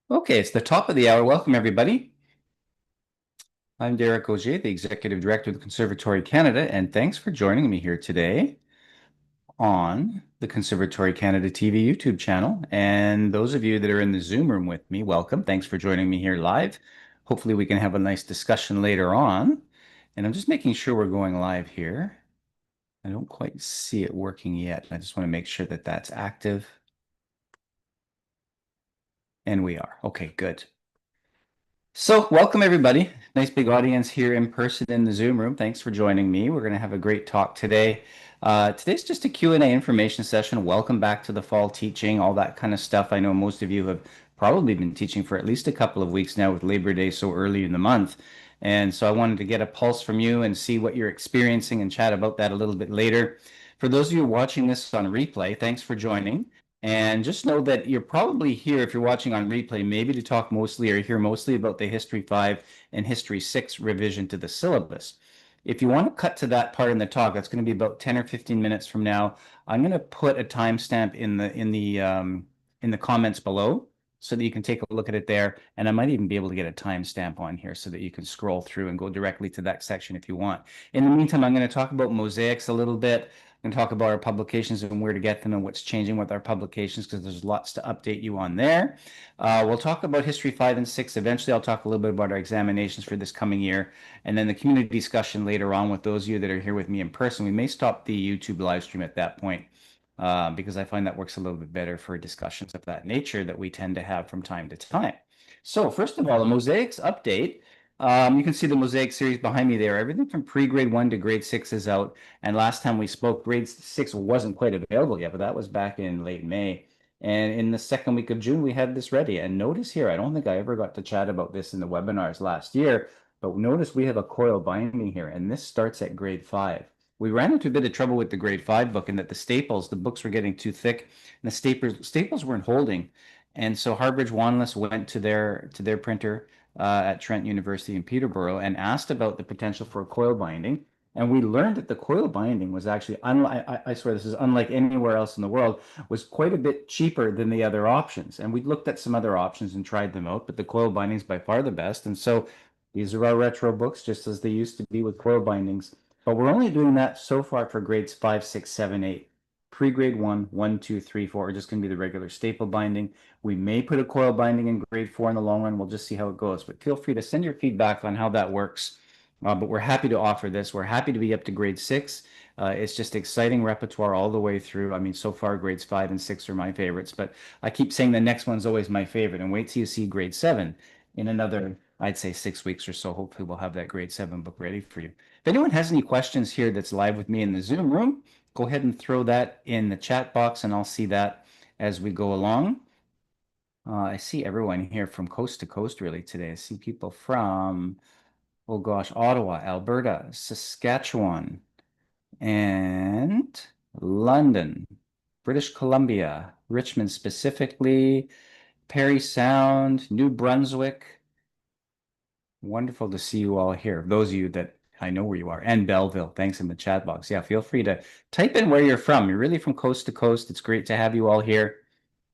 Okay, it's the top of the hour. Welcome, everybody. I'm Derek Auger, the Executive Director of the Conservatory Canada, and thanks for joining me here today on the Conservatory Canada TV YouTube channel. And those of you that are in the Zoom room with me, welcome. Thanks for joining me here live. Hopefully, we can have a nice discussion later on. And I'm just making sure we're going live here. I don't quite see it working yet. I just want to make sure that that's active. And we are. Okay, good. So, welcome everybody. Nice big audience here in person in the Zoom room. Thanks for joining me. We're going to have a great talk today. Today's just a Q&A information session. Welcome back to the fall teaching, all that kind of stuff. I know most of you have probably been teaching for at least a couple of weeks now with Labor Day so early in the month. And so I wanted to get a pulse from you and see what you're experiencing and chat about that a little bit later. For those of you watching this on replay, thanks for joining. And just know that you're probably here, if you're watching on replay, maybe to talk mostly or hear mostly about the History 5 and History 6 revision to the syllabus. If you want to cut to that part in the talk, that's going to be about 10 or 15 minutes from now. I'm going to put a timestamp in the comments below so that you can take a look at it there. And I might even be able to get a timestamp on here so that you can scroll through and go directly to that section if you want. In the meantime, I'm going to talk about mosaics a little bit and talk about our publications and where to get them and what's changing with our publications because there's lots to update you on there. We'll talk about History 5 and 6. Eventually, I'll talk a little bit about our examinations for this coming year and then the community discussion later on with those of you that are here with me in person. We may stop the YouTube live stream at that point because I find that works a little bit better for discussions of that nature that we tend to have from time to time. So first of all, a mosaics update. You can see the mosaic series behind me there. Everything from pre-grade 1 to grade 6 is out. And last time we spoke, grade 6 wasn't quite available yet, but that was back in late May. And in the second week of June, we had this ready. And notice here, I don't think I ever got to chat about this in the webinars last year, but notice we have a coil binding here, and this starts at grade 5. We ran into a bit of trouble with the grade 5 book in that the books were getting too thick, and the staples weren't holding. And so Harbridge Wanless went to their printer at Trent University in Peterborough and asked about the potential for a coil binding. And we learned that the coil binding was actually, unlike, I swear this is unlike anywhere else in the world, was quite a bit cheaper than the other options. And we looked at some other options and tried them out, but the coil binding is by far the best. And so these are our retro books, just as they used to be with coil bindings. But we're only doing that so far for grades 5, 6, 7, 8. Pre-grade 1, 1, 2, 3, 4 are just going to be the regular staple binding. We may put a coil binding in grade 4 in the long run. We'll just see how it goes. But feel free to send your feedback on how that works. But we're happy to offer this. We're happy to be up to grade 6. It's just exciting repertoire all the way through. I mean, so far grades 5 and 6 are my favorites, but I keep saying the next one's always my favorite. And wait till you see grade 7 in another, I'd say 6 weeks or so. Hopefully we'll have that grade 7 book ready for you. If anyone has any questions here that's live with me in the Zoom room, go ahead and throw that in the chat box and I'll see that as we go along. I see everyone here from coast to coast really today. I see people from, oh gosh, Ottawa, Alberta, Saskatchewan, and London, British Columbia, Richmond specifically, Parry Sound, New Brunswick. Wonderful to see you all here. Those of you that I know where you are, and Belleville, thanks in the chat box. Yeah, feel free to type in where you're from. You're really from coast to coast. It's great to have you all here.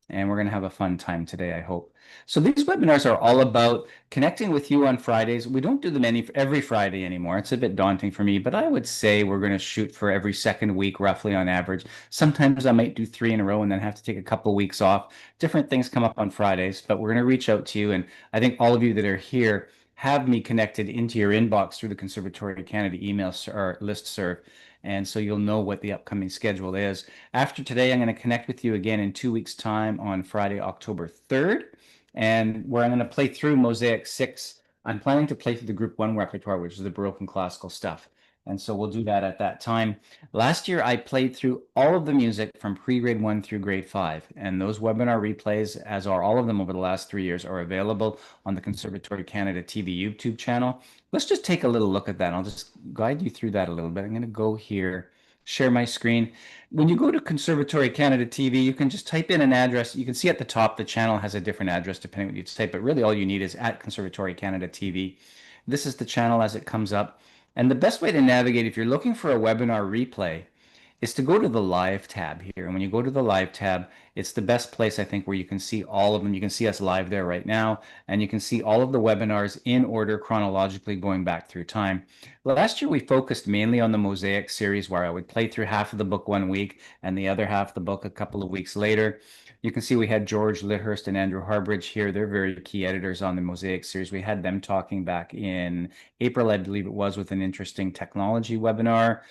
And we're going to have a fun time today, I hope. So these webinars are all about connecting with you on Fridays. We don't do them every Friday anymore. It's a bit daunting for me, but I would say we're going to shoot for every second week, roughly on average. Sometimes I might do 3 in a row and then have to take a couple of weeks off. Different things come up on Fridays, but we're going to reach out to you. And I think all of you that are here have me connected into your inbox through the Conservatory Canada email or listserv. And so you'll know what the upcoming schedule is. After today, I'm going to connect with you again in 2 weeks' time on Friday, October 3rd, and where I'm going to play through Mosaic 6. I'm planning to play through the Group 1 repertoire, which is the Baroque and classical stuff. And so we'll do that at that time. Last year, I played through all of the music from pre-grade 1 through grade 5. And those webinar replays, as are all of them over the last 3 years, are available on the Conservatory Canada TV YouTube channel. Let's just take a little look at that. I'll just guide you through that a little bit. I'm going to go here, share my screen. When you go to Conservatory Canada TV, you can just type in an address. You can see at the top the channel has a different address depending on what you type, but really all you need is at Conservatory Canada TV. This is the channel as it comes up. And the best way to navigate if you're looking for a webinar replay is to go to the live tab here. And when you go to the live tab, it's the best place, I think, where you can see all of them. You can see us live there right now, and you can see all of the webinars in order chronologically going back through time. Last year, we focused mainly on the Mosaic series where I would play through half of the book one week and the other half of the book a couple of weeks later. You can see we had George Lythurst and Andrew Harbridge here. They're very key editors on the Mosaic series. We had them talking back in April, I believe it was, with an interesting technology webinar.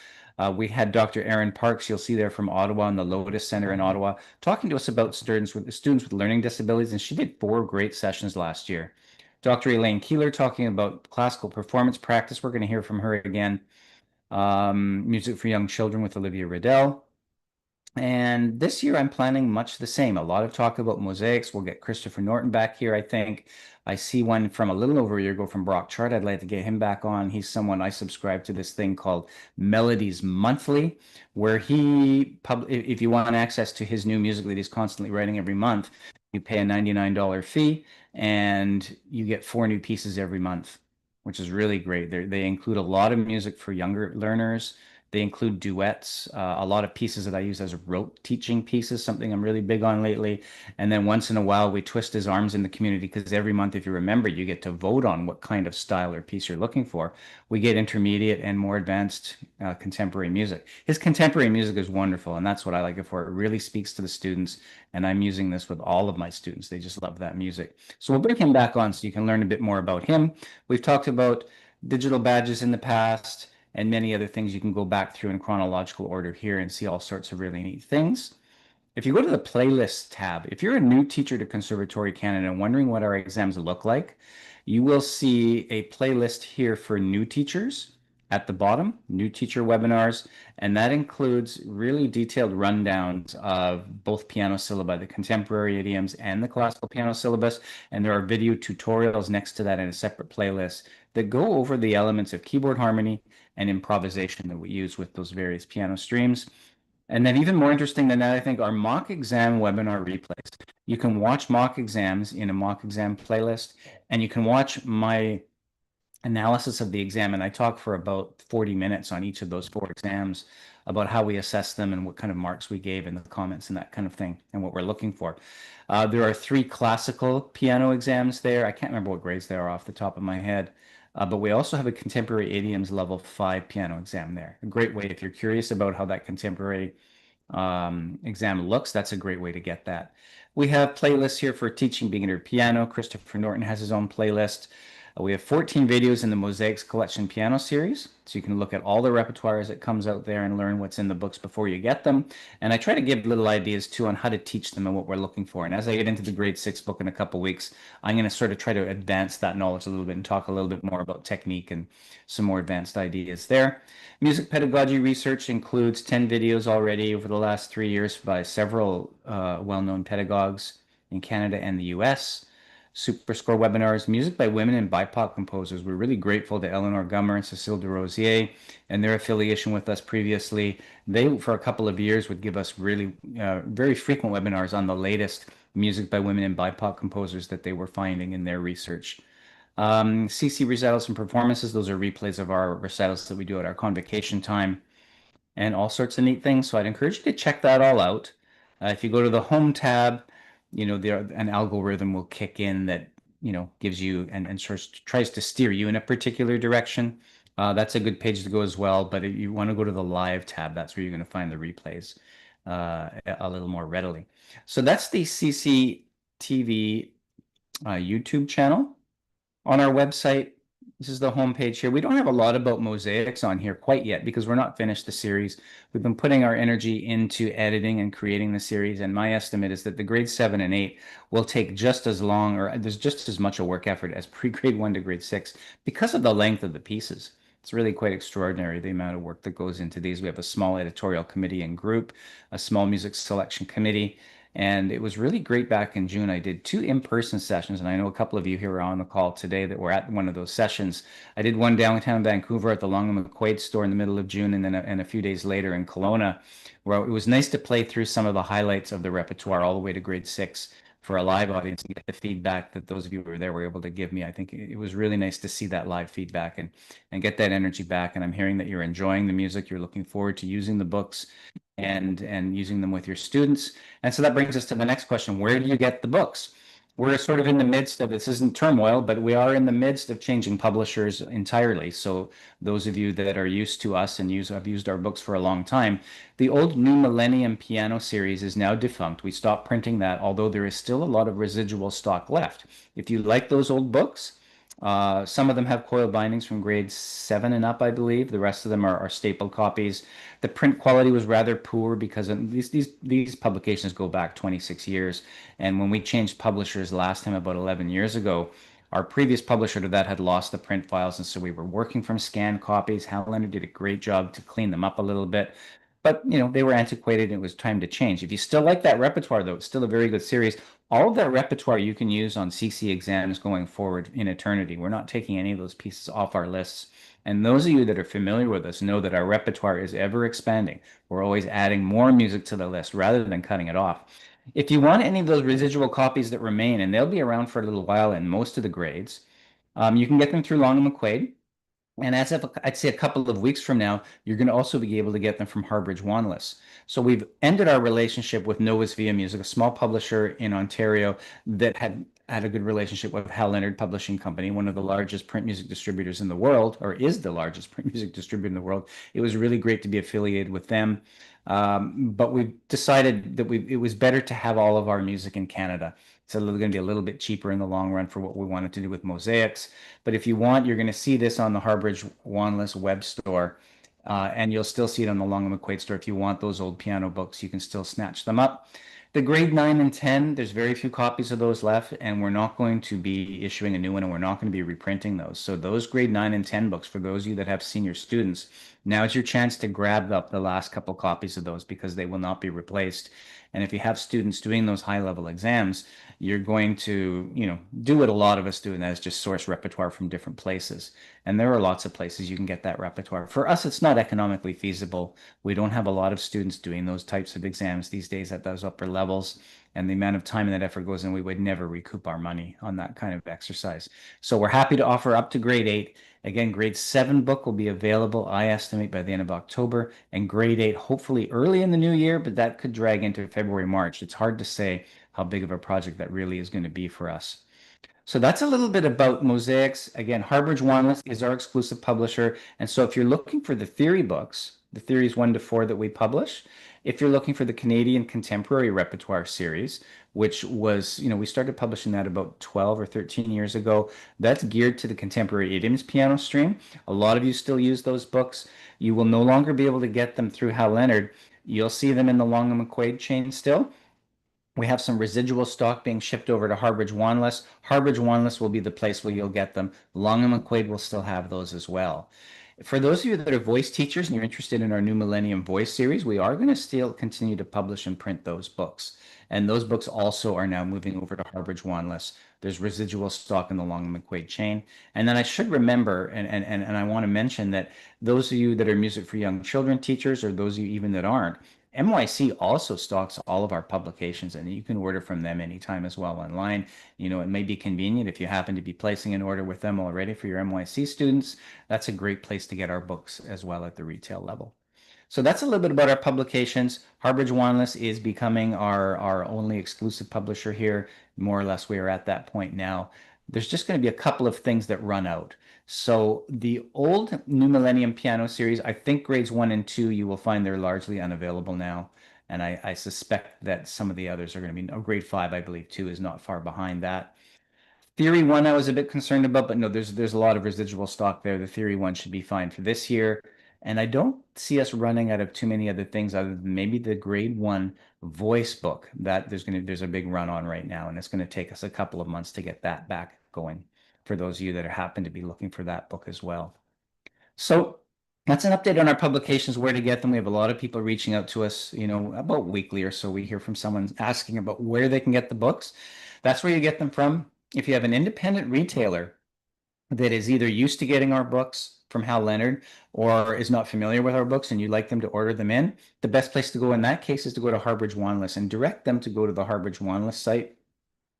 We had Dr. Erin Parks, you'll see there from Ottawa and the Lotus Center in Ottawa, talking to us about students with learning disabilities, and she did 4 great sessions last year. Dr. Elaine Keeler talking about classical performance practice. We're going to hear from her again. Music for Young Children with Olivia Riddell. And this year I'm planning much the same. A lot of talk about mosaics. We'll get Christopher Norton back here, I think. I see one from a little over a year ago from Brock Chart. I'd like to get him back on. He's someone I subscribe to this thing called Melodies Monthly, where if you want access to his new music that he's constantly writing every month, you pay a $99 fee and you get 4 new pieces every month, which is really great. They include a lot of music for younger learners. They include duets, a lot of pieces that I use as rote teaching pieces, something I'm really big on lately. And then once in a while, we twist his arms in the community because every month, if you remember, you get to vote on what kind of style or piece you're looking for. We get intermediate and more advanced contemporary music. His contemporary music is wonderful, and that's what I like it for. It really speaks to the students, and I'm using this with all of my students. They just love that music. So we'll bring him back on so you can learn a bit more about him. We've talked about digital badges in the past and many other things. You can go back through in chronological order here and see all sorts of really neat things. If you go to the playlist tab, if you're a new teacher to Conservatory Canada and wondering what our exams look like, you will see a playlist here for new teachers at the bottom, new teacher webinars, and that includes really detailed rundowns of both piano syllabi, the contemporary idioms and the classical piano syllabus. And there are video tutorials next to that in a separate playlist that go over the elements of keyboard harmony and improvisation that we use with those various piano streams. And then even more interesting than that, I think, are mock exam webinar replays. You can watch mock exams in a mock exam playlist, and you can watch my analysis of the exam. And I talk for about 40 minutes on each of those 4 exams about how we assess them and what kind of marks we gave in the comments and that kind of thing and what we're looking for. There are 3 classical piano exams there. I can't remember what grades they are off the top of my head. But we also have a contemporary idioms level 5 piano exam there. A great way, if you're curious about how that contemporary exam looks, that's a great way to get that. We have playlists here for teaching beginner piano. Christopher Norton has his own playlist. We have 14 videos in the Mosaics Collection Piano Series, so you can look at all the repertoire as it comes out there and learn what's in the books before you get them. And I try to give little ideas too on how to teach them and what we're looking for. And as I get into the grade 6 book in a couple weeks, I'm going to sort of try to advance that knowledge a little bit and talk a little bit more about technique and some more advanced ideas there. Music pedagogy research includes 10 videos already over the last 3 years by several well-known pedagogues in Canada and the US. Super Score webinars, music by women and BIPOC composers. We're really grateful to Eleanor Gummer and Cecile de Rosier and their affiliation with us previously. They, for a couple of years, would give us really very frequent webinars on the latest music by women and BIPOC composers that they were finding in their research. CC recitals and performances, those are replays of our recitals that we do at our convocation time and all sorts of neat things. So I'd encourage you to check that all out. If you go to the home tab, an algorithm will kick in that, gives you and sort of tries to steer you in a particular direction. That's a good page to go as well. But if you want to go to the live tab, that's where you're going to find the replays a little more readily. So that's the CCTV YouTube channel. On our website, this is the homepage here. We don't have a lot about mosaics on here quite yet because we're not finished the series. We've been putting our energy into editing and creating the series, and my estimate is that the grade 7 and 8 will take just as long, or there's just as much a work effort as pre-grade 1 to grade 6 because of the length of the pieces. It's really quite extraordinary, the amount of work that goes into these. We have a small editorial committee and group, a small music selection committee, and it was really great back in June. I did 2 in-person sessions, and I know a couple of you here are on the call today that were at one of those sessions. I did one downtown Vancouver at the Long and McQuaid store in the middle of June, and then a few days later in Kelowna, where it was nice to play through some of the highlights of the repertoire all the way to grade 6 for a live audience and get the feedback that those of you who were there were able to give me. I think it was really nice to see that live feedback and get that energy back. And I'm hearing that you're enjoying the music, you're looking forward to using the books and using them with your students. And so that brings us to the next question. Where do you get the books? We're sort of in the midst of this isn't turmoil, but we are in the midst of changing publishers entirely. So those of you that are used to us and have used our books for a long time, the old New Millennium Piano series is now defunct. We stopped printing that, although there is still a lot of residual stock left. If you like those old books, some of them have coil bindings from grade 7 and up, I believe. The rest of them are staple copies. The print quality was rather poor because these publications go back 26 years. And when we changed publishers last time, about 11 years ago, our previous publisher to that had lost the print files, and so we were working from scanned copies. Hal Leonard did a great job to clean them up a little bit. But, they were antiquated and it was time to change. If you still like that repertoire, though, it's still a very good series. All of that repertoire you can use on CC exams going forward in eternity. We're not taking any of those pieces off our lists. And those of you that are familiar with us know that our repertoire is ever expanding. We're always adding more music to the list rather than cutting it off. If you want any of those residual copies that remain, and they'll be around for a little while in most of the grades, you can get them through Long and McQuaid. And as of, I'd say a couple of weeks from now, you're going to also be able to get them from Harbridge Wanless. So we've ended our relationship with Novus Via Music, a small publisher in Ontario that had a good relationship with Hal Leonard Publishing Company, one of the largest print music distributors in the world, or is the largest print music distributor in the world. It was really great to be affiliated with them. But we've decided that it was better to have all of our music in Canada. It's going to be a little bit cheaper in the long run for what we wanted to do with Mosaics. But if you want, you're going to see this on the Harbridge Wanless web store, and you'll still see it on the Long and McQuaid store. If you want those old piano books, you can still snatch them up. The grade 9 and 10, there's very few copies of those left, and we're not going to be issuing a new one, and we're not going to be reprinting those. So those grade 9 and 10 books, for those of you that have senior students, now is your chance to grab up the last couple copies of those because they will not be replaced. And if you have students doing those high-level exams, you're going to, do what a lot of us do, and that is just source repertoire from different places. And there are lots of places you can get that repertoire. For us, it's not economically feasible. We don't have a lot of students doing those types of exams these days at those upper levels. And the amount of time and that effort goes in, we would never recoup our money on that kind of exercise. So we're happy to offer up to grade 8. Again, grade 7 book will be available, I estimate, by the end of October, and grade 8 hopefully early in the new year, but that could drag into February, March. It's hard to say how big of a project that really is going to be for us. So that's a little bit about Mosaics. Again, Harbridge Wanless is our exclusive publisher. And so if you're looking for the theory books, the theories 1 to 4 that we publish, if you're looking for the Canadian Contemporary Repertoire series, which was, we started publishing that about 12 or 13 years ago. That's geared to the contemporary idioms piano stream. A lot of you still use those books. You will no longer be able to get them through Hal Leonard. You'll see them in the Long and McQuaid chain still. We have some residual stock being shipped over to Harbridge Wanless. Harbridge Wanless will be the place where you'll get them. Long and McQuaid will still have those as well. For those of you that are voice teachers and you're interested in our New Millennium Voice series, we are going to still continue to publish and print those books. And those books also are now moving over to Harbridge Wanless. There's residual stock in the Long and McQuaid chain. And then I should remember, and I want to mention that those of you that are music for young children teachers, or those of you even that aren't, MYC also stocks all of our publications, and you can order from them anytime as well online. It may be convenient if you happen to be placing an order with them already for your MYC students. That's a great place to get our books as well at the retail level. So that's a little bit about our publications. Harbridge Wanless is becoming our only exclusive publisher here. More or less, we are at that point now. There's just going to be a couple of things that run out. So the old New Millennium Piano series, I think grades 1 and 2, you will find they're largely unavailable now. And I suspect that some of the others are going to be, grade 5, I believe, too, is not far behind that. Theory 1, I was a bit concerned about, but no, there's a lot of residual stock there. The Theory 1 should be fine for this year. And I don't see us running out of too many other things other than maybe the grade 1 voice book that there's a big run on right now, and it's going to take us a couple of months to get that back going for those of you that happen to be looking for that book as well. So that's an update on our publications, where to get them. We have a lot of people reaching out to us, about weekly or so. We hear from someone asking about where they can get the books. That's where you get them from. If you have an independent retailer that is either used to getting our books from Hal Leonard or is not familiar with our books and you'd like them to order them in, the best place to go in that case is to go to Harbridge Wanless and direct them to go to the Harbridge Wanless site.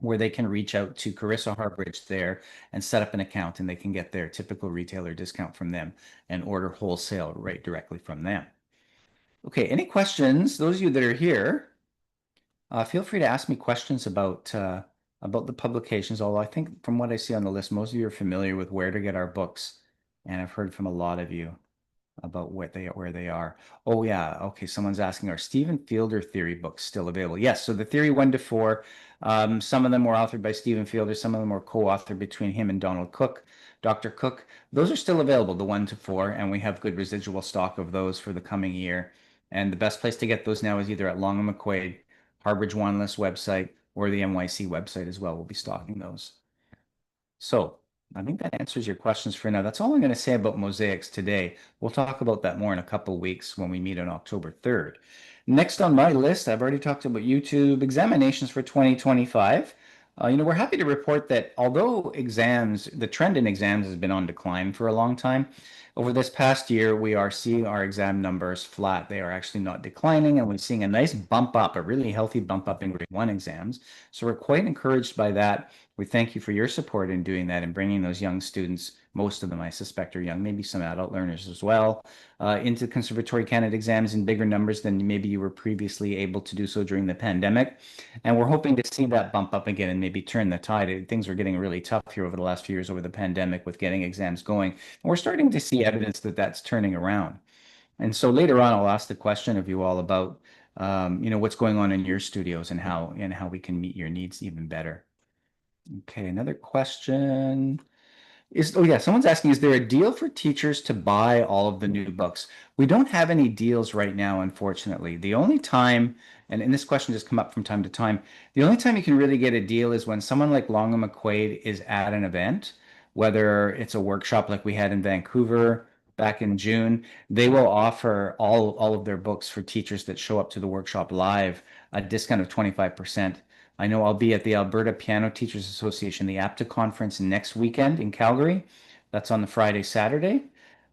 where they can reach out to Carissa Harbridge there and set up an account, and they can get their typical retailer discount from them and order wholesale right directly from them. Okay, any questions? Those of you that are here, feel free to ask me questions about the publications. Although I think from what I see on the list, most of you are familiar with where to get our books, and I've heard from a lot of you about where they are. Oh yeah, okay. Someone's asking, are Stephen Fielder theory books still available? Yes. So the theory 1 to 4, some of them were authored by Stephen Fielder, some of them were co-authored between him and Donald Cook, Dr. Cook. Those are still available, the 1 to 4, and we have good residual stock of those for the coming year. And the best place to get those now is either at Long and McQuaid, Harbridge Wanless website, or the NYC website as well. We'll be stocking those. So I think that answers your questions for now. That's all I'm going to say about mosaics today. We'll talk about that more in a couple of weeks when we meet on October 3rd. Next on my list, I've already talked about YouTube examinations for 2025. We're happy to report that although the trend in exams has been on decline for a long time, over this past year, we are seeing our exam numbers flat. They are actually not declining, and we're seeing a nice bump up, a really healthy bump up in grade 1 exams. So we're quite encouraged by that. We thank you for your support in doing that and bringing those young students, most of them I suspect are young, maybe some adult learners as well, into Conservatory Canada exams in bigger numbers than maybe you were previously able to do so during the pandemic. And we're hoping to see that bump up again and maybe turn the tide. Things were getting really tough here over the last few years over the pandemic with getting exams going. And we're starting to see evidence that that's turning around. And so later on, I'll ask the question of you all about, what's going on in your studios and how we can meet your needs even better. Okay, another question oh yeah, someone's asking, is there a deal for teachers to buy all of the new books? We don't have any deals right now, unfortunately. The only time, and this question just come up from time to time, the only time you can really get a deal is when someone like Long and McQuaid is at an event, whether it's a workshop like we had in Vancouver back in June. They will offer all of their books for teachers that show up to the workshop live, a discount of 25%. I know I'll be at the Alberta Piano Teachers Association, the APTA conference next weekend in Calgary. That's on the Friday, Saturday.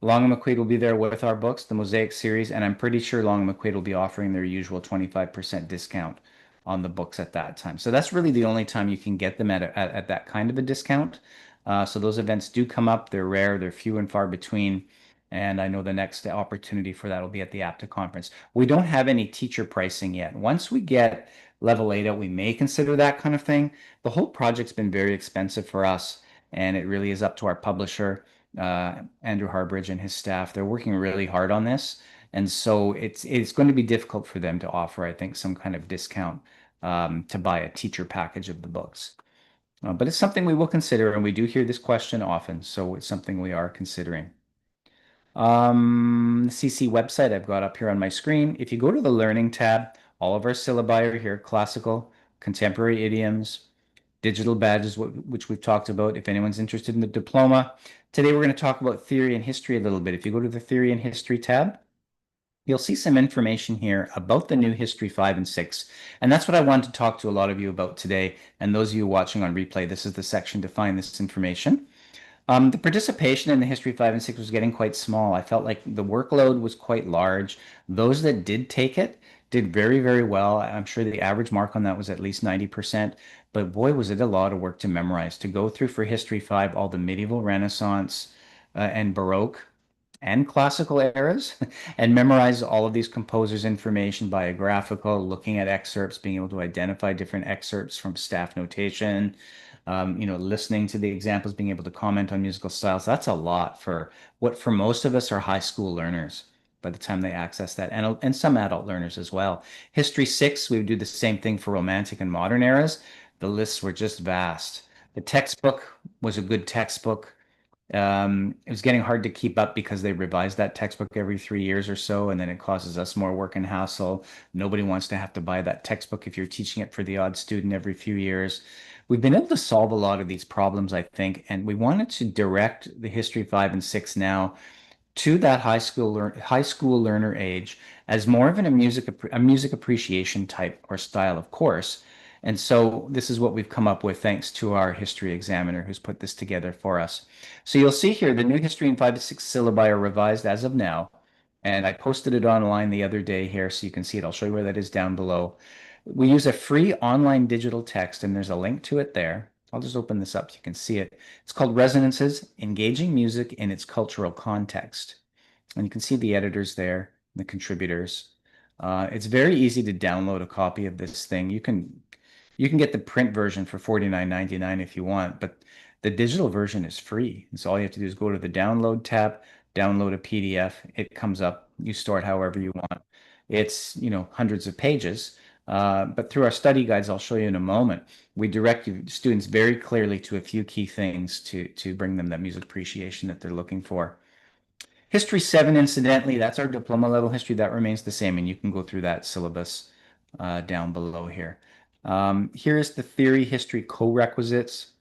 Long and McQuaid will be there with our books, the Mosaic series, and I'm pretty sure Long and McQuaid will be offering their usual 25% discount on the books at that time. So that's really the only time you can get them at that kind of a discount. So those events do come up. They're rare. They're few and far between. And I know the next opportunity for that will be at the APTA conference. We don't have any teacher pricing yet. Once we get level 8 out, we may consider that kind of thing. The whole project's been very expensive for us, and it really is up to our publisher, Andrew Harbridge and his staff. They're working really hard on this, and so it's going to be difficult for them to offer, I think, some kind of discount to buy a teacher package of the books. But it's something we will consider, and we do hear this question often, so it's something we are considering. CC website I've got up here on my screen. If you go to the Learning tab, all of our syllabi are here: classical, contemporary idioms, digital badges, which we've talked about. If anyone's interested in the diploma, today we're going to talk about theory and history a little bit. If you go to the theory and history tab, you'll see some information here about the new History 5 and 6. And that's what I wanted to talk to a lot of you about today. And those of you watching on replay, this is the section to find this information. The participation in the History 5 and 6 was getting quite small. I felt like the workload was quite large. Those that did take it did very, very well. I'm sure the average mark on that was at least 90%. But boy, was it a lot of work to memorize, to go through for History 5, all the medieval, Renaissance, and Baroque and classical eras and memorize all of these composers' information, biographical, looking at excerpts, being able to identify different excerpts from staff notation, listening to the examples, being able to comment on musical styles. That's a lot for what for most of us are high school learners by the time they access that, and some adult learners as well. History 6, we would do the same thing for Romantic and Modern eras. The lists were just vast. The textbook was a good textbook. It was getting hard to keep up because they revised that textbook every 3 years or so, and then it causes us more work and hassle. Nobody wants to have to buy that textbook if you're teaching it for the odd student every few years. We've been able to solve a lot of these problems, I think, and we wanted to direct the History 5 and 6 now to that high school learner age as more of a music appreciation type or style of course. And so this is what we've come up with thanks to our history examiner who's put this together for us. So you'll see here the new history and 5 to 6 syllabi are revised as of now. And I posted it online the other day here so you can see it. I'll show you where that is down below. We use a free online digital text, and there's a link to it there. I'll just open this up so you can see it. It's called Resonances, Engaging Music in its Cultural Context. And you can see the editors there, the contributors. It's very easy to download a copy of this thing. You can get the print version for $49.99 if you want, but the digital version is free. And so all you have to do is go to the download tab, download a PDF. It comes up. You store it however you want. It's, hundreds of pages. But through our study guides, I'll show you in a moment, we direct students very clearly to a few key things to bring them that music appreciation that they're looking for. History 7, incidentally, that's our diploma level history. That remains the same, and you can go through that syllabus down below here. Here is the theory history co-requisites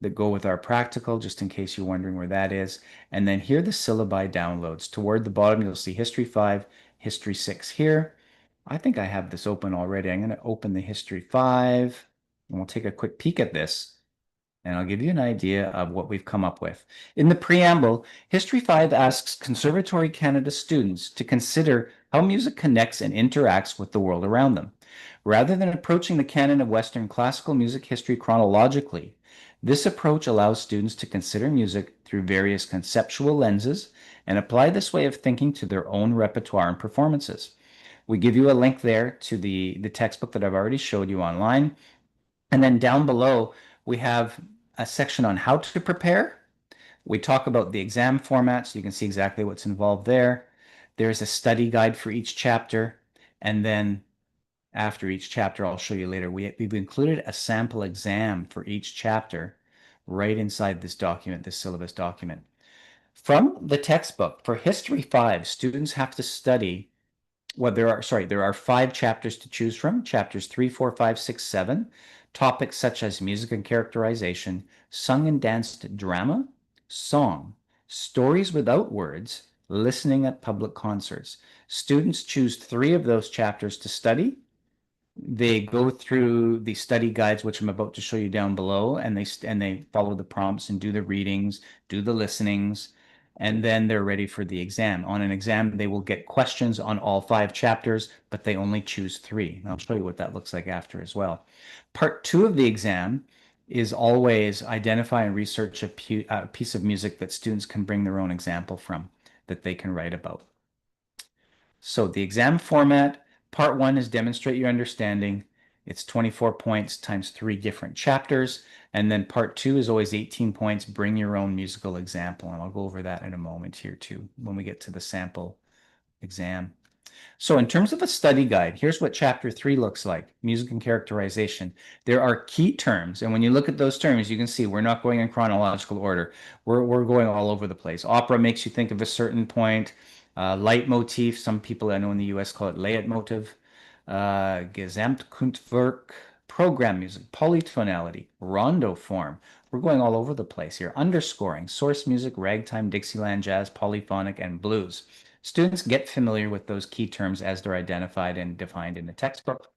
that go with our practical, just in case you're wondering where that is. And then here are the syllabi downloads. Toward the bottom, you'll see History 5, History 6 here. I think I have this open already. I'm going to open the History 5, and we'll take a quick peek at this and I'll give you an idea of what we've come up with. In the preamble, History 5 asks Conservatory Canada students to consider how music connects and interacts with the world around them. Rather than approaching the canon of Western classical music history chronologically, this approach allows students to consider music through various conceptual lenses and apply this way of thinking to their own repertoire and performances. We give you a link there to the textbook that I've already showed you online. And then down below, we have a section on how to prepare. We talk about the exam format, so you can see exactly what's involved there. There's a study guide for each chapter. And then after each chapter, I'll show you later, we've included a sample exam for each chapter right inside this document, this syllabus document. From the textbook, for History 5, students have to study there are 5 chapters to choose from. Chapters 3, 4, 5, 6, 7. Topics such as music and characterization, sung and danced drama, song, stories without words, listening at public concerts. Students choose 3 of those chapters to study. They go through the study guides, which I'm about to show you down below, and they follow the prompts and do the readings, do the listenings, and then they're ready for the exam. On an exam, they will get questions on all 5 chapters, but they only choose 3. I'll show you what that looks like after as well. Part 2 of the exam is always identify and research a piece of music that students can bring their own example from that they can write about. So the exam format, part 1 is demonstrate your understanding. It's 24 points times 3 different chapters. And then part 2 is always 18 points, bring your own musical example. And I'll go over that in a moment here too, when we get to the sample exam. So in terms of a study guide, here's what chapter 3 looks like, music and characterization. There are key terms, and when you look at those terms, you can see we're not going in chronological order. We're going all over the place. Opera makes you think of a certain point. Leitmotif, some people I know in the US call it Leitmotiv. Gesamtkunstwerk, program music, polytonality, rondo form. We're going all over the place here. Underscoring, source music, ragtime, Dixieland jazz, polyphonic, and blues. Students get familiar with those key terms as they're identified and defined in the textbook.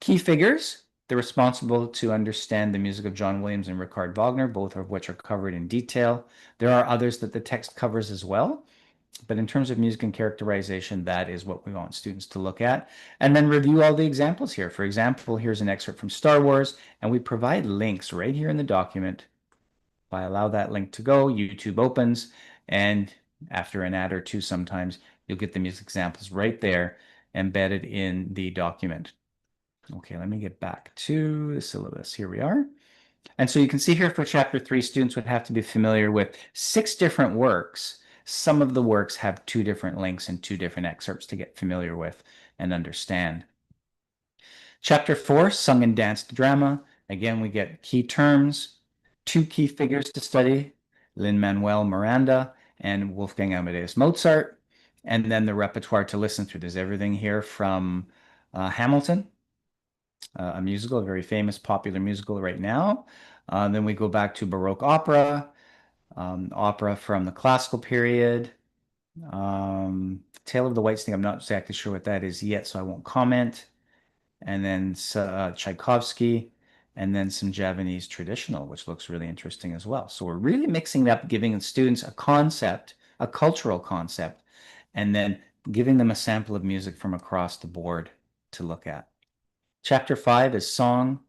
Key figures, they're responsible to understand the music of John Williams and Richard Wagner, both of which are covered in detail. There are others that the text covers as well, but in terms of music and characterization, that is what we want students to look at. And then review all the examples here. For example, here's an excerpt from Star Wars, and we provide links right here in the document. If I allow that link to go, YouTube opens, and after an ad or two sometimes, you'll get the music examples right there embedded in the document. Okay, let me get back to the syllabus. Here we are. And so you can see here for chapter 3, students would have to be familiar with 6 different works. Some of the works have 2 different links and 2 different excerpts to get familiar with and understand. Chapter 4, sung and danced drama. Again, we get key terms, 2 key figures to study, Lin-Manuel Miranda and Wolfgang Amadeus Mozart, and then the repertoire to listen through. There's everything here from Hamilton, a musical, a very famous, popular musical right now. Then we go back to Baroque opera, opera from the classical period, Tale of the White Snake. I'm not exactly sure what that is yet, so I won't comment. And then Tchaikovsky, and then some Javanese traditional, which looks really interesting as well. So we're really mixing it up, giving students a concept, a cultural concept, and then giving them a sample of music from across the board to look at. Chapter 5 is song.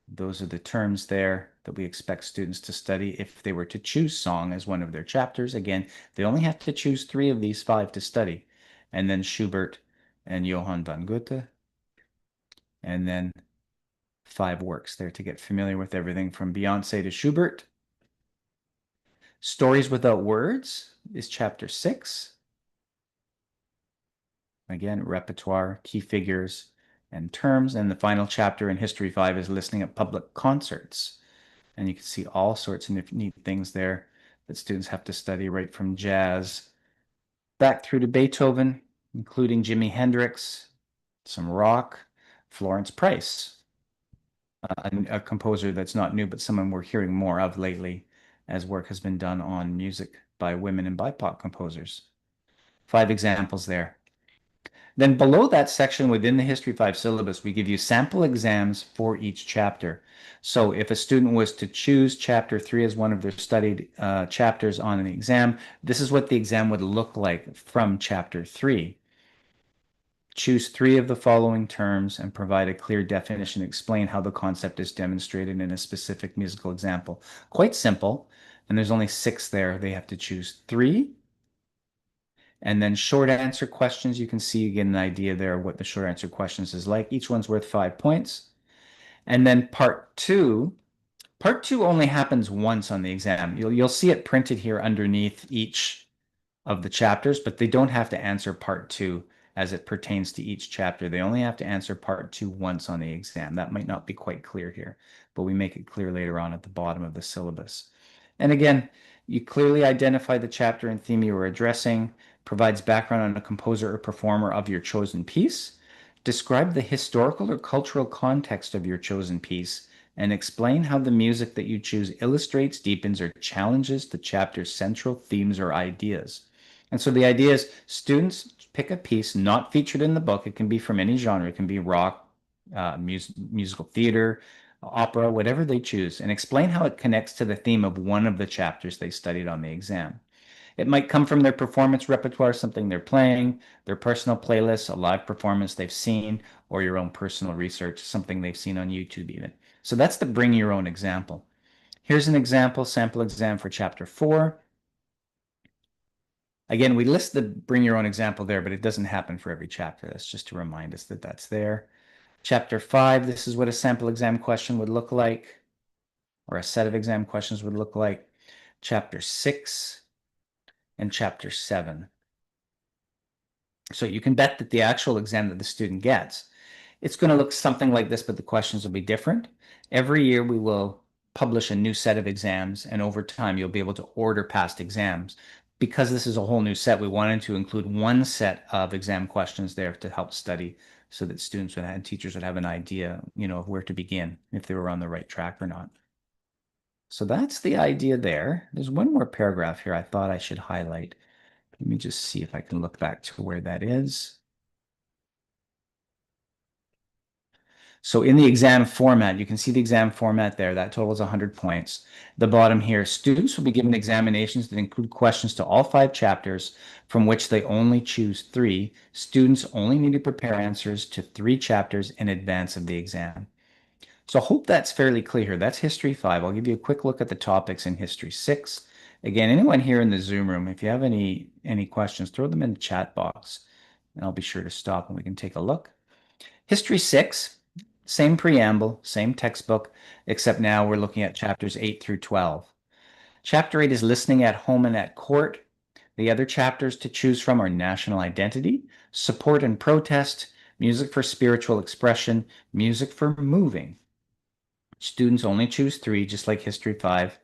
Those are the terms there that we expect students to study if they were to choose song as one of their chapters. Again, they only have to choose 3 of these 5 to study. And then Schubert and Johann von Goethe. And then 5 works there to get familiar with everything from Beyonce to Schubert. Stories Without Words is chapter 6. Again, repertoire, key figures, and terms. And the final chapter in History 5 is listening at public concerts. And you can see all sorts of neat things there that students have to study, right from jazz back through to Beethoven, including Jimi Hendrix, some rock, Florence Price, a composer that's not new, but someone we're hearing more of lately as work has been done on music by women and BIPOC composers. 5 examples there. Then below that section within the History 5 syllabus, we give you sample exams for each chapter. So if a student was to choose chapter 3 as one of their studied chapters on an exam, this is what the exam would look like from chapter 3. Choose 3 of the following terms and provide a clear definition. Explain how the concept is demonstrated in a specific musical example. Quite simple. And there's only 6 there. They have to choose 3. And then short answer questions, you can see you get an idea there of what the short answer questions is like. Each one's worth 5 points. And then part two only happens once on the exam. You'll see it printed here underneath each of the chapters, but they don't have to answer part 2 as it pertains to each chapter. They only have to answer part 2 once on the exam. That might not be quite clear here, but we make it clear later on at the bottom of the syllabus. And again, you clearly identify the chapter and theme you are addressing, provides background on a composer or performer of your chosen piece, describe the historical or cultural context of your chosen piece, and explain how the music that you choose illustrates, deepens, or challenges the chapter's central themes or ideas. And so the idea is students pick a piece not featured in the book. It can be from any genre. It can be rock, musical theater, opera, whatever they choose, and explain how it connects to the theme of one of the chapters they studied on the exam. It might come from their performance repertoire, something they're playing, their personal playlist, a live performance they've seen, or your own personal research, something they've seen on YouTube even. So that's the bring your own example. Here's an example, sample exam for chapter 4. Again, we list the bring your own example there, but it doesn't happen for every chapter. That's just to remind us that that's there. Chapter 5, this is what a sample exam question would look like, or a set of exam questions would look like. Chapter 6 and chapter 7. So you can bet that the actual exam that the student gets, it's going to look something like this, but the questions will be different. Every year we will publish a new set of exams, and over time you'll be able to order past exams. Because this is a whole new set, we wanted to include one set of exam questions there to help study so that students would and teachers would have an idea, of where to begin, if they were on the right track or not. So that's the idea there. There's one more paragraph here I thought I should highlight. Let me just see if I can look back to where that is. So in the exam format, you can see the exam format there. That totals 100 points. The bottom here, students will be given examinations that include questions to all 5 chapters from which they only choose 3. Students only need to prepare answers to 3 chapters in advance of the exam. So I hope that's fairly clear. That's History 5. I'll give you a quick look at the topics in History 6. Again, anyone here in the Zoom room, if you have any questions, throw them in the chat box, and I'll be sure to stop and we can take a look. History 6, same preamble, same textbook, except now we're looking at chapters 8 through 12. Chapter 8 is listening at home and at court. The other chapters to choose from are national identity, support and protest, music for spiritual expression, music for moving. Students only choose 3, just like History 5.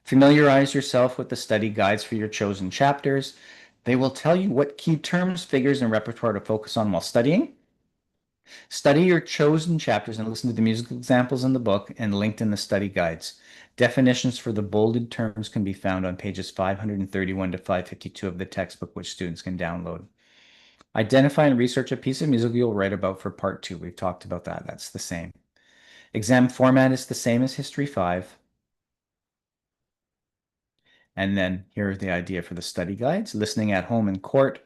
Familiarize yourself with the study guides for your chosen chapters. They will tell you what key terms, figures, and repertoire to focus on while studying. Study your chosen chapters and listen to the musical examples in the book and linked in the study guides. Definitions for the bolded terms can be found on pages 531 to 552 of the textbook, which students can download. Identify and research a piece of music you'll write about for part 2. We've talked about that. That's the same. Exam format is the same as History 5. And then here's the idea for the study guides. Listening at home and court.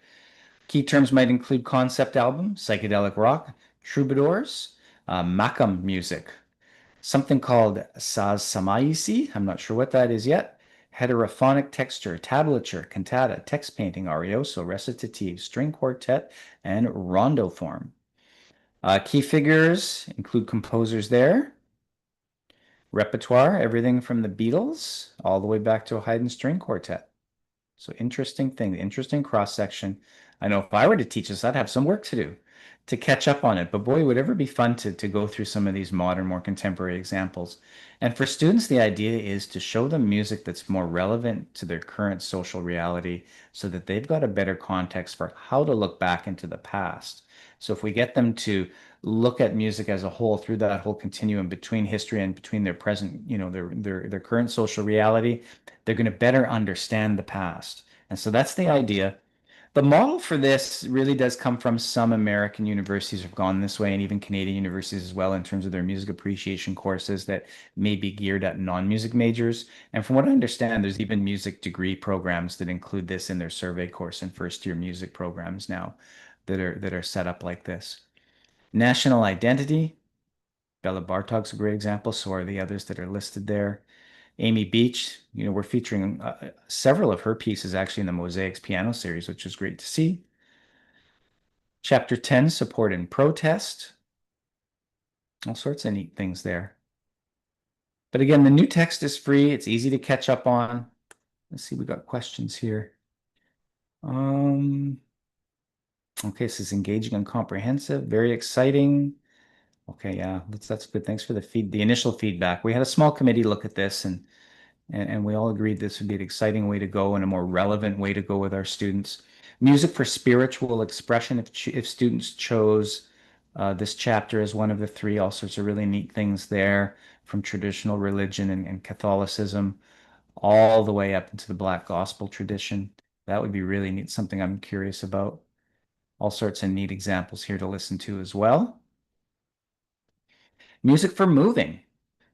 Key terms might include concept album, psychedelic rock, troubadours, Makam music, something called saz samaisi. I'm not sure what that is yet. Heterophonic texture, tablature, cantata, text painting, arioso, recitative, string quartet, and rondo form. Key figures include composers there. Repertoire, everything from the Beatles all the way back to a Haydn string quartet. So interesting thing, interesting cross section. I know if I were to teach this, I'd have some work to do to catch up on it. But boy, it would ever be fun to go through some of these modern, more contemporary examples. And for students, the idea is to show them music that's more relevant to their current social reality so that they've got a better context for how to look back into the past. So if we get them to look at music as a whole through that whole continuum between history and between their present, their current social reality, they're going to better understand the past. And so that's the idea. The model for this really does come from some American universities have gone this way, and even Canadian universities as well, in terms of their music appreciation courses that may be geared at non-music majors. And from what I understand, there's even music degree programs that include this in their survey course and first year music programs now that are set up like this. National identity. Bella Bartok's a great example. So are the others that are listed there. Amy Beach, we're featuring several of her pieces actually in the Mosaics piano series, which is great to see. Chapter 10, support and protest. All sorts of neat things there. But again, the new text is free. It's easy to catch up on. Let's see, we got questions here. Okay, this is engaging and comprehensive, very exciting. Okay, yeah, that's good. Thanks for the initial feedback. We had a small committee look at this and we all agreed this would be an exciting way to go and a more relevant way to go with our students. Music for spiritual expression, if students chose this chapter as one of the three, all sorts of really neat things there from traditional religion and Catholicism all the way up into the Black gospel tradition. That would be really neat, something I'm curious about. All sorts of neat examples here to listen to as well. Music for moving.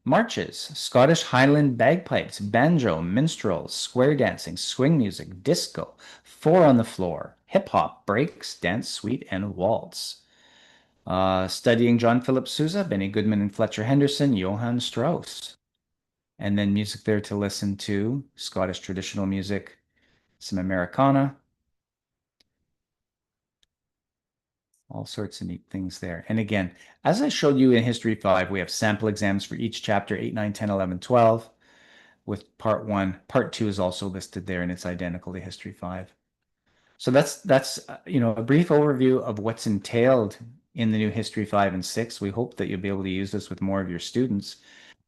Marches, Scottish Highland bagpipes, banjo, minstrels, square dancing, swing music, disco, four on the floor, hip hop, breaks, dance suite, and waltz. Studying John Philip Sousa, Benny Goodman and Fletcher Henderson, Johann Strauss. And then music there to listen to, Scottish traditional music, some Americana, all sorts of neat things there. And again, as I showed you in History 5, we have sample exams for each chapter, 8, 9, 10, 11, 12. With part 1. Part 2 is also listed there, and it's identical to History 5. So that's a brief overview of what's entailed in the new History 5 and 6. We hope that you'll be able to use this with more of your students,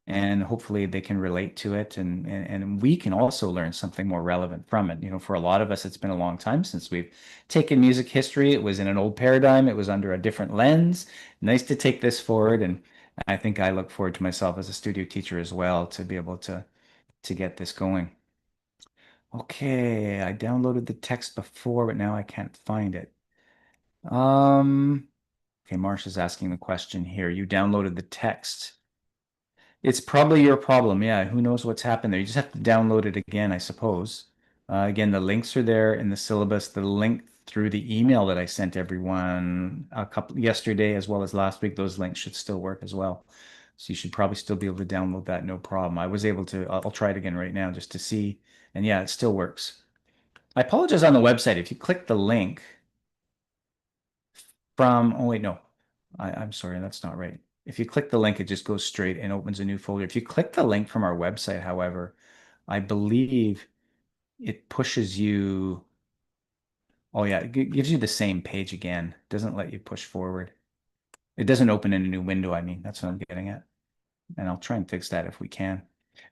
and hopefully they can relate to it, and we can also learn something more relevant from it. For a lot of us, it's been a long time since we've taken music history. It was in an old paradigm. It was under a different lens. Nice to take this forward, and I think I look forward to myself as a studio teacher as well to be able to get this going. Okay, I downloaded the text before, but now I can't find it. Okay, Marsha's asking the question here. You downloaded the text. It's probably your problem. Yeah, who knows what's happened there? You just have to download it again, I suppose. Again, the links are there in the syllabus. The link through the email that I sent everyone yesterday as well as last week, those links should still work as well. So you should probably still be able to download that, no problem. I was able to, I'll try it again right now just to see. And yeah, it still works. I apologize on the website. If you click the link oh wait, no, I'm sorry, that's not right. If you click the link, it just goes straight and opens a new folder. If you click the link from our website, however, I believe it pushes you. Oh yeah, it gives you the same page again. It doesn't let you push forward. It doesn't open in a new window, I mean. That's what I'm getting at. And I'll try and fix that if we can.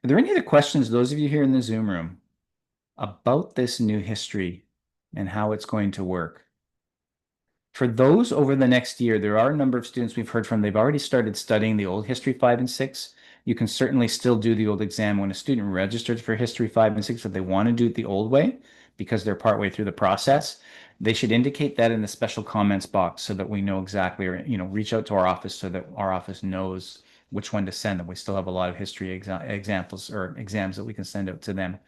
Are there any other questions, those of you here in the Zoom room, about this new history and how it's going to work? For those over the next year, there are a number of students we've heard from. They've already started studying the old History 5 and 6. You can certainly still do the old exam when a student registers for History 5 and 6. If they want to do it the old way, because they're partway through the process, they should indicate that in the special comments box so that we know exactly, or reach out to our office so that our office knows which one to send them. We still have a lot of history examples or exams that we can send out to them.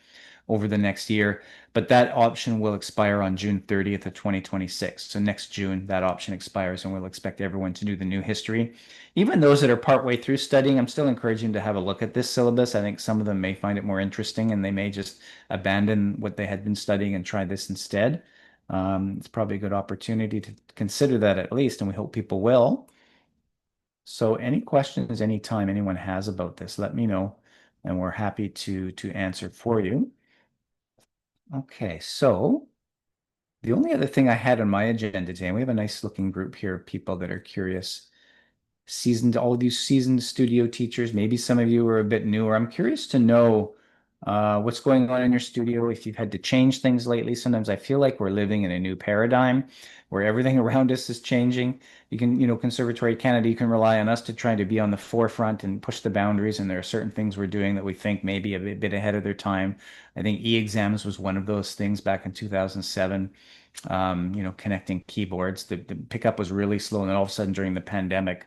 over the next year. But that option will expire on June 30th of 2026. So next June, that option expires, and we'll expect everyone to do the new history. Even those that are partway through studying, I'm still encouraging them to have a look at this syllabus. I think some of them may find it more interesting and they may just abandon what they had been studying and try this instead. It's probably a good opportunity to consider that at least, and we hope people will. So any questions anytime anyone has about this, let me know, and we're happy to answer for you. Okay, so the only other thing I had on my agenda today, and we have a nice looking group here of people that are curious, seasoned, all of you seasoned studio teachers. Maybe some of you are a bit newer. I'm curious to know what's going on in your studio, if you've had to change things lately. Sometimes I feel like we're living in a new paradigm where everything around us is changing. You can, Conservatory Canada, you can rely on us to try to be on the forefront and push the boundaries. And there are certain things we're doing that we think may be a bit ahead of their time. I think e-exams was one of those things back in 2007. Connecting keyboards. The pickup was really slow, and then all of a sudden during the pandemic,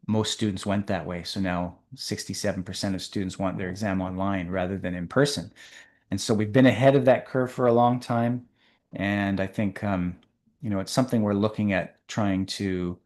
most students went that way. So now 67% of students want their exam online rather than in person. And so we've been ahead of that curve for a long time. And I think, it's something we're looking at trying to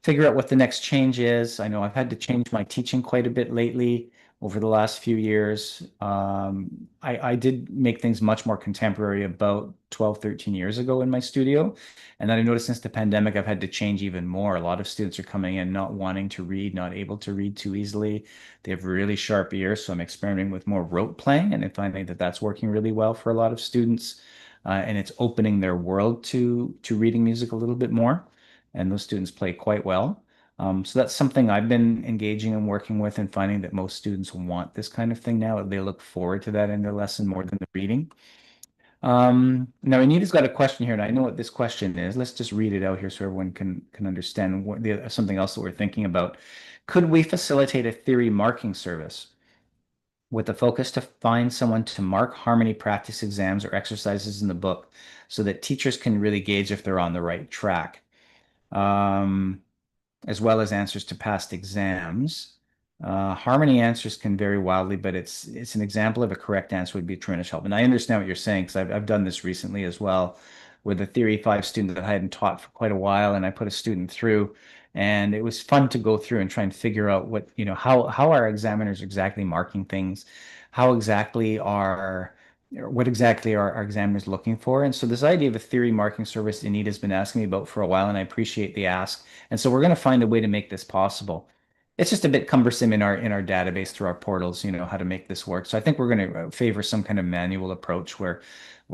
figure out what the next change is. I know I've had to change my teaching quite a bit lately over the last few years. I did make things much more contemporary about 12, 13 years ago in my studio. And then I noticed since the pandemic, I've had to change even more. A lot of students are coming in not wanting to read, not able to read too easily. They have really sharp ears. So I'm experimenting with more rote playing and I'm finding that that's working really well for a lot of students. And it's opening their world to reading music a little bit more, and those students play quite well. So that's something I've been engaging and working with and finding that most students want this kind of thing now. They look forward to that in their lesson more than the reading. Now Anita's got a question here, and I know what this question is. Let's just read it out here so everyone can understand something else that we're thinking about. Could we facilitate a theory marking service with the focus to find someone to mark harmony practice exams or exercises in the book so that teachers can really gauge if they're on the right track? um, as well as answers to past exams. Harmony answers can vary wildly, but it's an example of a correct answer would be a tremendous help. And I understand what you're saying because I've done this recently as well with a Theory 5 student that I hadn't taught for quite a while, and I put a student through, and it was fun to go through and try and figure out what, how our examiners are exactly marking things, how exactly are what exactly are our examiners looking for. And so this idea of a theory marking service Anita's been asking me about for a while, and I appreciate the ask. And so we're going to find a way to make this possible. It's just a bit cumbersome in our database through our portals, how to make this work. So I think we're going to favor some kind of manual approach where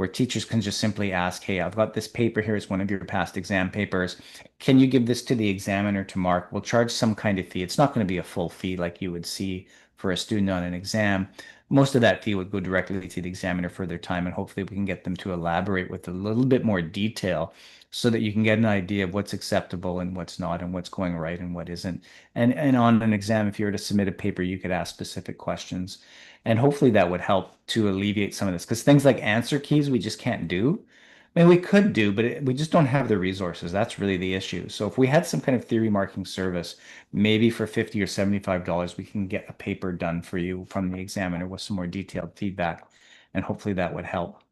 teachers can just simply ask, hey, I've got this paper here. It's one of your past exam papers. Can you give this to the examiner to mark? We'll charge some kind of fee. It's not going to be a full fee like you would see for a student on an exam. Most of that fee would go directly to the examiner for their time, and hopefully we can get them to elaborate with a little bit more detail so that you can get an idea of what's acceptable and what's not, and what's going right and what isn't. And on an exam, if you were to submit a paper, you could ask specific questions. And hopefully that would help to alleviate some of this, because things like answer keys we just can't do. I mean, we could do, but we just don't have the resources. That's really the issue. So if we had some kind of theory marking service, maybe for 50 or $75, we can get a paper done for you from the examiner with some more detailed feedback, and hopefully that would help.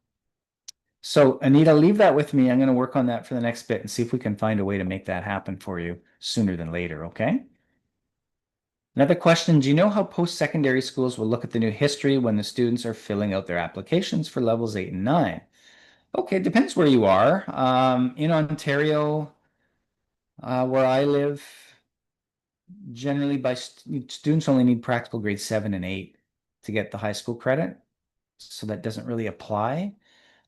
So Anita, leave that with me. I'm going to work on that for the next bit and see if we can find a way to make that happen for you sooner than later, okay? Another question, do you know how post-secondary schools will look at the new history when the students are filling out their applications for levels 8 and 9? Okay, it depends where you are. In Ontario, where I live, generally students only need practical grade 7 and 8 to get the high school credit. So that doesn't really apply.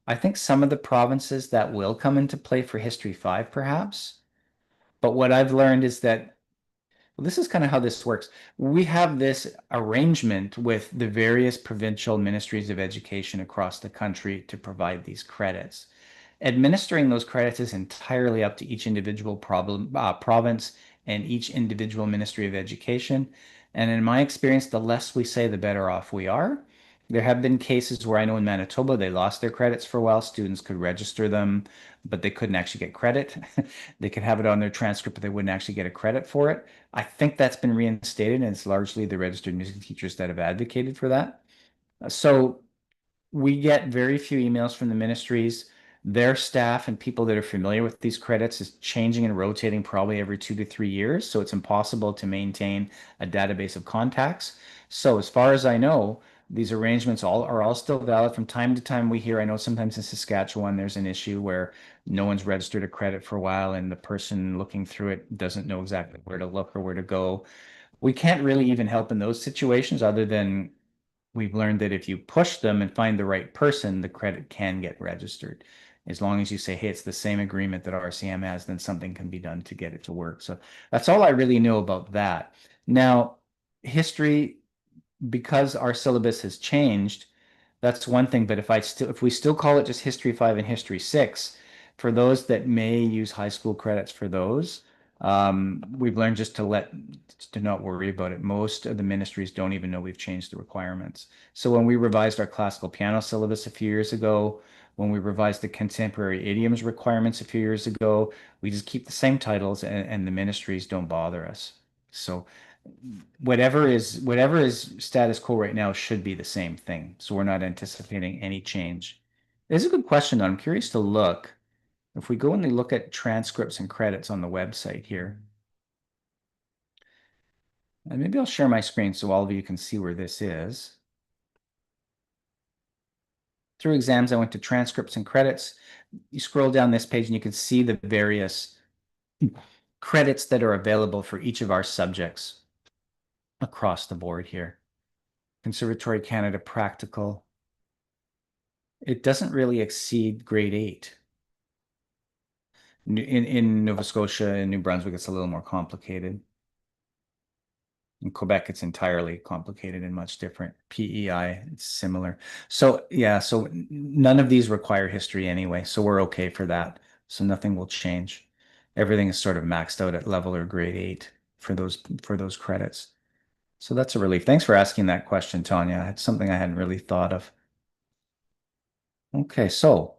I think some of the provinces that will come into play for History 5, perhaps. But what I've learned is that, well, this is kind of how this works. We have this arrangement with the various provincial ministries of education across the country to provide these credits. Administering those credits is entirely up to each individual province and each individual ministry of education. And in my experience, the less we say, the better off we are. There have been cases where I know in Manitoba, they lost their credits for a while. Students could register them, but they couldn't actually get credit. They could have it on their transcript, but they wouldn't actually get a credit for it. I think that's been reinstated, and it's largely the registered music teachers that have advocated for that. So We get very few emails from the ministries. Their staff and people that are familiar with these credits is changing and rotating probably every 2 to 3 years. So it's impossible to maintain a database of contacts. So as far as I know, these arrangements are all still valid. From time to time, we hear, I know sometimes in Saskatchewan, there's an issue where no one's registered a credit for a while and the person looking through it doesn't know exactly where to look or where to go. We can't really even help in those situations other than we've learned that if you push them and find the right person, the credit can get registered. As long as you say, hey, it's the same agreement that RCM has, then something can be done to get it to work. So that's all I really know about that. Now, history, because our syllabus has changed, that's one thing. But if we still call it just History 5 and History 6, for those that may use high school credits for those, we've learned to not worry about it. Most of the ministries don't even know we've changed the requirements. So when we revised our classical piano syllabus a few years ago, when we revised the contemporary idioms requirements a few years ago, we just keep the same titles and the ministries don't bother us. So whatever is status quo right now should be the same thing. So we're not anticipating any change. It's a good question, though. I'm curious to look. If we go and we look at transcripts and credits on the website here, and maybe I'll share my screen so all of you can see where this is. Through exams, I went to transcripts and credits. You scroll down this page and you can see the various credits that are available for each of our subjects across the board here. Conservatory Canada Practical. It doesn't really exceed grade 8. In Nova Scotia and New Brunswick, it's a little more complicated. In Quebec, it's entirely complicated and much different. PEI, it's similar. So yeah, so none of these require history anyway, so we're okay for that. So nothing will change. Everything is sort of maxed out at level or grade 8 for those credits. So that's a relief. Thanks for asking that question, Tanya. It's something I hadn't really thought of. Okay, so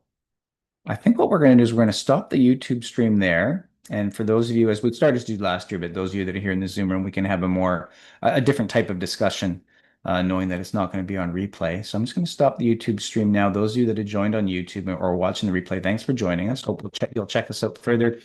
I think what we're going to do is we're going to stop the YouTube stream there. And for those of you, as we started to do last year, but those of you that are here in the Zoom room, we can have a different type of discussion, knowing that it's not going to be on replay. So I'm just going to stop the YouTube stream now. Those of you that have joined on YouTube or watching the replay, thanks for joining us. Hope you'll check us out further.